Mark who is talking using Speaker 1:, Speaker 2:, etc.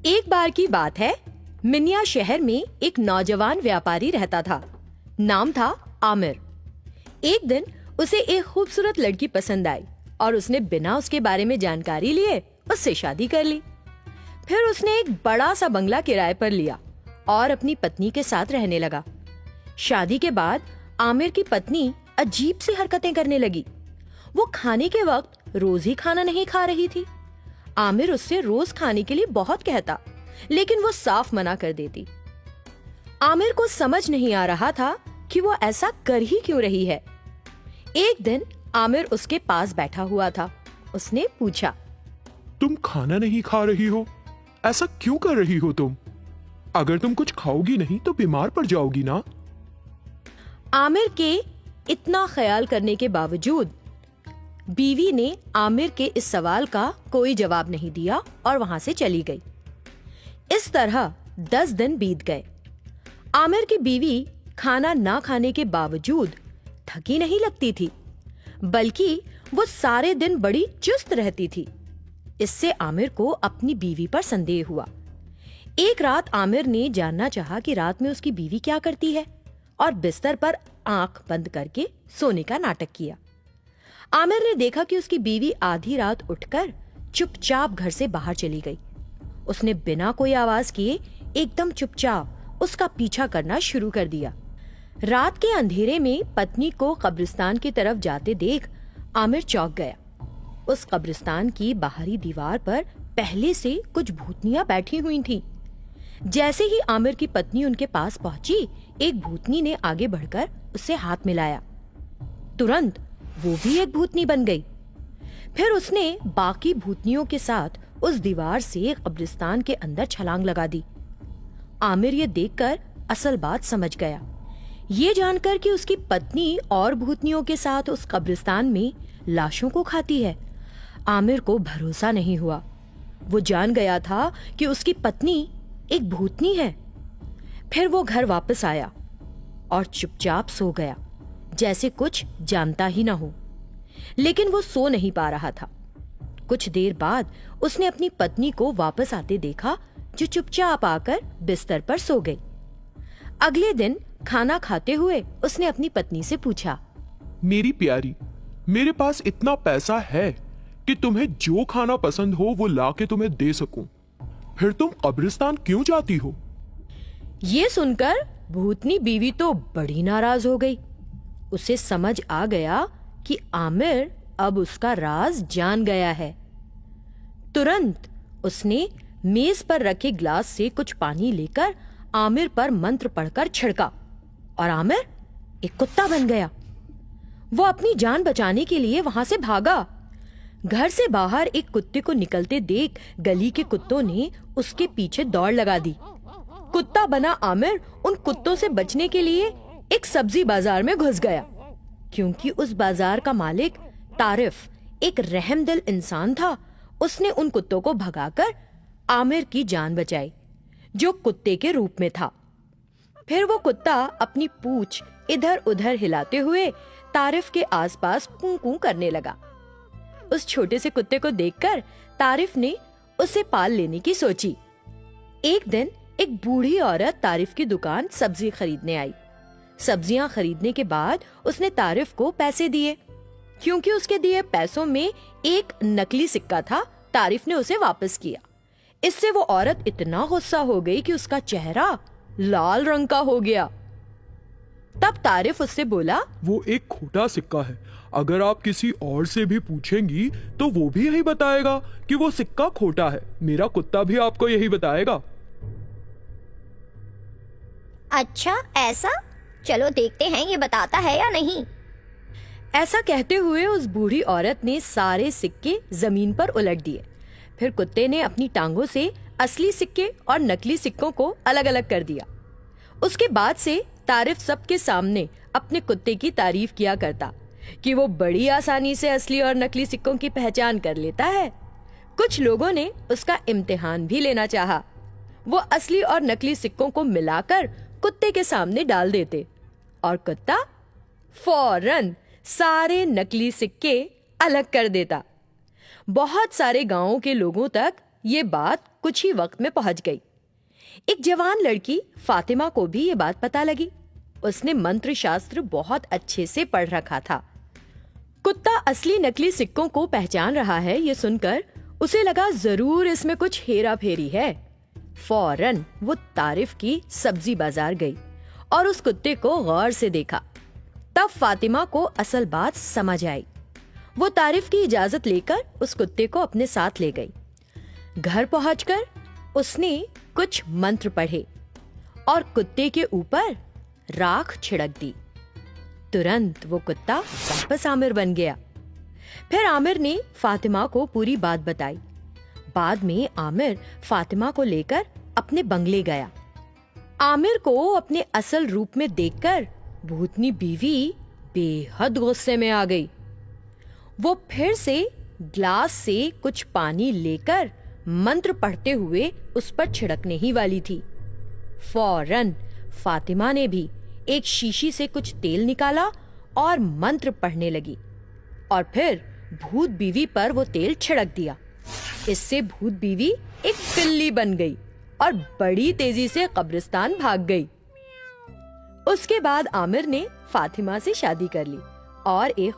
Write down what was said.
Speaker 1: एक बार की बात है, मिन्या शहर में एक नौजवान व्यापारी रहता था। नाम था आमिर। एक दिन उसे एक खूबसूरत लड़की पसंद आई और उसने बिना उसके बारे में जानकारी लिए उससे शादी कर ली। फिर उसने एक बड़ा सा बंगला किराए पर लिया और अपनी पत्नी के साथ रहने लगा। शादी के बाद आमिर की पत्नी अजीब सी हरकतें करने लगी। वो खाने के वक्त रोज ही खाना नहीं खा रही थी। आमिर उससे रोज खाने के लिए बहुत कहता, लेकिन वो साफ मना कर देती। आमिर को समझ नहीं आ रहा था कि वो ऐसा कर ही क्यों रही है। एक दिन आमिर उसके पास बैठा हुआ था। उसने पूछा,
Speaker 2: तुम खाना नहीं खा रही हो, ऐसा क्यों कर रही हो तुम? अगर तुम कुछ खाओगी नहीं तो बीमार पड़ जाओगी ना।
Speaker 1: आमिर के इतना ख्याल करने के बावजूद बीवी ने आमिर के इस सवाल का कोई जवाब नहीं दिया और वहां से चली गई। इस तरह 10 दिन बीत गए। आमिर की बीवी खाना ना खाने के बावजूद थकी नहीं लगती थी, बल्कि वो सारे दिन बड़ी चुस्त रहती थी। इससे आमिर को अपनी बीवी पर संदेह हुआ। एक रात आमिर ने जानना चाहा कि रात में उसकी बीवी क्या करती है और बिस्तर पर आंख बंद करके सोने का नाटक किया। आमिर ने देखा कि उसकी बीवी आधी रात उठकर चुपचाप घर से बाहर चली गई। उसने बिना कोई आवाज किए एकदम चुपचाप उसका पीछा करना शुरू कर दिया। रात के अंधेरे में पत्नी को कब्रिस्तान की तरफ जाते देख आमिर चौंक गया। उस कब्रिस्तान की बाहरी दीवार पर पहले से कुछ भूतनियां बैठी हुई थीं। जैसे ही आमिर की पत्नी उनके पास पहुंची, एक भूतनी ने आगे बढ़कर उससे हाथ मिलाया। तुरंत वो भी एक भूतनी बन गई। फिर उसने बाकी भूतनियों के साथ उस दीवार से कब्रिस्तान के अंदर छलांग लगा दी। आमिर ये देखकर असल बात समझ गया। ये जानकर कि उसकी पत्नी और भूतनियों के साथ उस कब्रिस्तान में लाशों को खाती है, आमिर को भरोसा नहीं हुआ। वो जान गया था कि उसकी पत्नी एक भूतनी है। फिर वो घर वापस आया और चुपचाप सो गया, जैसे कुछ जानता ही ना हो। लेकिन वो सो नहीं पा रहा था। कुछ देर बाद उसने अपनी पत्नी को वापस आते देखा, जो चुपचाप आकर बिस्तर पर सो गई। अगले दिन खाना खाते हुए उसने अपनी पत्नी से पूछा,
Speaker 2: मेरी प्यारी, मेरे पास इतना पैसा है कि तुम्हें जो खाना पसंद हो वो लाके तुम्हें दे सकूं। फिर तुम कब्रिस्तान क्यों जाती हो?
Speaker 1: ये सुनकर भूतनी बीवी तो बड़ी नाराज हो गई। उसे समझ आ गया कि आमिर अब उसका राज जान गया है। तुरंत उसने मेज पर रखे ग्लास से कुछ पानी लेकर आमिर पर मंत्र पढ़कर छिड़का और आमिर एक कुत्ता बन गया। वो अपनी जान बचाने के लिए वहां से भागा। घर से बाहर एक कुत्ते को निकलते देख गली के कुत्तों ने उसके पीछे दौड़ लगा दी। कुत्ता बना आमिर उन कुत्तों से बचने के लिए एक सब्जी बाजार में घुस गया, क्योंकि उस बाजार का मालिक तारिफ एक रहमदिल इंसान था। उसने उन कुत्तों को भगाकर आमिर की जान बचाई, जो कुत्ते के रूप में था। फिर वो कुत्ता अपनी पूंछ इधर उधर हिलाते हुए तारिफ के आसपास कूं कूं करने लगा। उस छोटे से कुत्ते को देखकर तारिफ ने उसे पाल लेने की सोची। एक दिन एक बूढ़ी औरत तारिफ की दुकान सब्जी खरीदने आई। सब्जियां खरीदने के बाद उसने तारिफ को पैसे दिए। क्योंकि उसके दिए पैसों में एक नकली सिक्का था, तारिफ ने उसे वापस किया। इससे वो औरत इतना गुस्सा हो गई कि उसका चेहरा लाल रंग का हो गया। तब तारिफ उससे बोला,
Speaker 2: वो एक खोटा सिक्का है। अगर आप किसी और से भी पूछेंगी तो वो भी यही बताएगा कि वो सिक्का खोटा है। मेरा कुत्ता भी आपको यही बताएगा।
Speaker 3: अच्छा ऐसा? चलो देखते हैं ये बताता है या नहीं।
Speaker 1: ऐसा कहते हुए उस बूढ़ी औरत ने सारे सिक्के जमीन पर उलट दिए। फिर कुत्ते ने अपनी टांगों से असली सिक्के और नकली सिक्कों को अलग अलग कर दिया। उसके बाद से तारिफ सबके सामने अपने कुत्ते की तारीफ किया करता कि वो बड़ी आसानी से असली और नकली सिक्कों की पहचान कर लेता है। कुछ लोगों ने उसका इम्तिहान भी लेना चाहा। वो असली और नकली सिक्कों को मिलाकर कुत्ते के सामने डाल देते और कुत्ता फौरन सारे नकली सिक्के अलग कर देता। बहुत सारे गांवों के लोगों तक ये बात कुछ ही वक्त में पहुंच गई। एक जवान लड़की फातिमा को भी ये बात पता लगी। उसने मंत्र शास्त्र बहुत अच्छे से पढ़ रखा था। कुत्ता असली नकली सिक्कों को पहचान रहा है, ये सुनकर उसे लगा जरूर इसमें कुछ हेरा फेरी है। फौरन वो तारिफ की सब्जी बाजार गई और उस कुत्ते को गौर से देखा। तब फातिमा को असल बात समझ आई। वो तारिफ की इजाजत लेकर उस कुत्ते को अपने साथ ले गई। घर पहुंचकर उसने कुछ मंत्र पढ़े और कुत्ते के ऊपर राख छिड़क दी। तुरंत वो कुत्ता वापस आमिर बन गया। फिर आमिर ने फातिमा को पूरी बात बताई। बाद में आमिर फातिमा को लेकर अपने बंगले गया। आमिर को अपने असल रूप में देखकर भूतनी बीवी बेहद गुस्से में आ गई। वो फिर से ग्लास से कुछ पानी लेकर मंत्र पढ़ते हुए उस पर छिड़कने ही वाली थी। फौरन फातिमा ने भी एक शीशी से कुछ तेल निकाला और मंत्र पढ़ने लगी और फिर भूत बीवी पर वो तेल छिड़क दिया। इससे भूत बीवी एक बिल्ली बन गई और बड़ी तेजी से कब्रिस्तान भाग गई। उसके बाद आमिर ने फातिमा से शादी कर ली और एक